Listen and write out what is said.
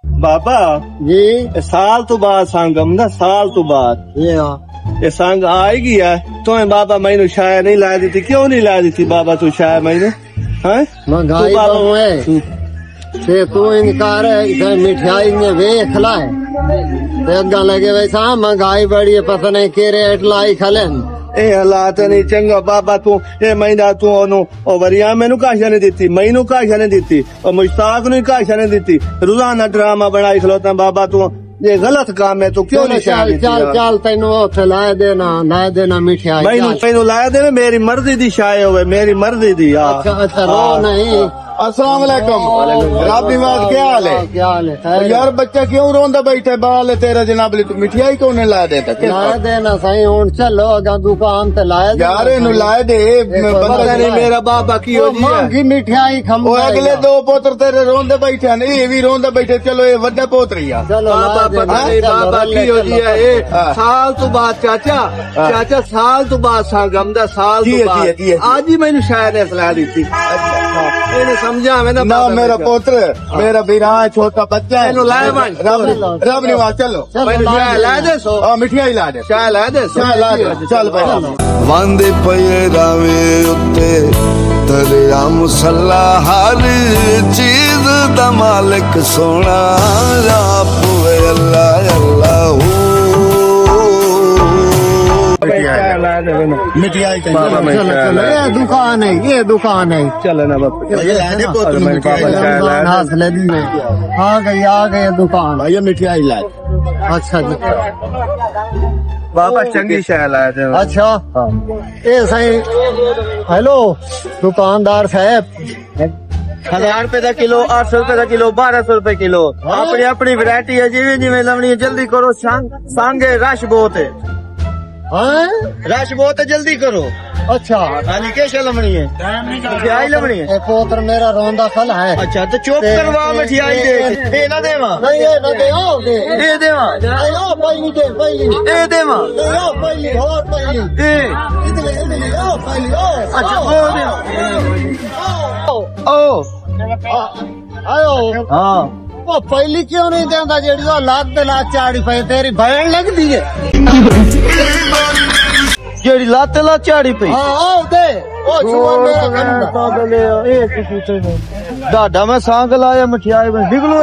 बाबा जी साल तो बाद संगम ना साल तो बाद ये संग आएगी है तो बाबा मैंने शाय नहीं ला दी थी। क्यों नहीं ला दी थी बाबा तू शाय मैंने महंगाई ते तू इनकार मिठाई ने वेख लाए अगा लगे वैसा महंगाई बड़ी है पता नहीं के रेट लाई खलन ए हालात नहीं चंगा बाबा तू ए महीना तू ओ वरिया मैनू काशा नहीं दी मैनू काशा नहीं दी और मुश्ताक नु काशा नहीं दी रोजाना ड्रामा बनाई खलोता बाबा तू ये गलत काम है तो क्यों नहीं चल चल चल तेन लाए देना मिठाई मैनू लाया दे मेरी मर्जी दी शाय होवे मेरी मर्जी दी यार। अच्छा रो नहीं अस्सलाम वालेकुम जनाब निवाज क्या हाल है? क्या हाल है यार बच्चा क्यों रोंदा बैठे बाल तेरा जनाब तू मिठाई क्यों नहीं ला देता? लाए देना सही हूं चलो अगर दुकान ते लाए यार इनू लाए दे पता नहीं मेरा बाबा की हो जी महंगी मिठाई खम अगले दो पोत्र तेरे रोंदे बैठे ने ये भी रोंदे बैठे चलो ये वड्डा पोतरी आ चलो पता नहीं बाबा की हो जी है साल तो बाद चाचा साल तो बाद संगम दा साल तो बाद आज ही मैंने शायद ने सलाह दी थी समझा मैं ना मेरा पोत्र मेरा बीरा छोटा बच्चा है रब निवाज चलो ला दे सो मिठाई ला दे चाय ला दे चल भाई वांदे पये रावे उत्ते दरिया मुसल्ला हर चीज दा मालिक सोना आप अल्लाह अल्लाह मिठाई ये दुकान है चलो ना आ गई दुकान भैया मिठाई ला अच्छा जी बाबा चंगी शाय लाए थे। अच्छा ये सही हेलो दुकानदार साहब 1000 रुपए का किलो 800 रुपए का किलो 1200 रुपए किलो अपनी अपनी वैरायटी है जिਵੇਂ जिਵੇਂ लवनी है जल्दी करो सांगे रश बहुत है रश बहुत है जल्दी करो। अच्छा हाली क्या लमनी है मिठाई लमनी है पोत्र मेरा रोंदा फल है। अच्छा तो चुप करवा मिठाई दे ना देवा नहीं ये ना दे देवा पहली दे पहली दे देवा पहली और पहली पहली अच्छा वो दे ओ आयो हाँ वो पहली क्यों नहीं देता जेड़ी वो लात चाड़ी पे तेरी भैन लगती है जेड़ी लात चाड़ी पे हाँ दे ओ डाडा मैं सांग लाया मिठाई में निकलो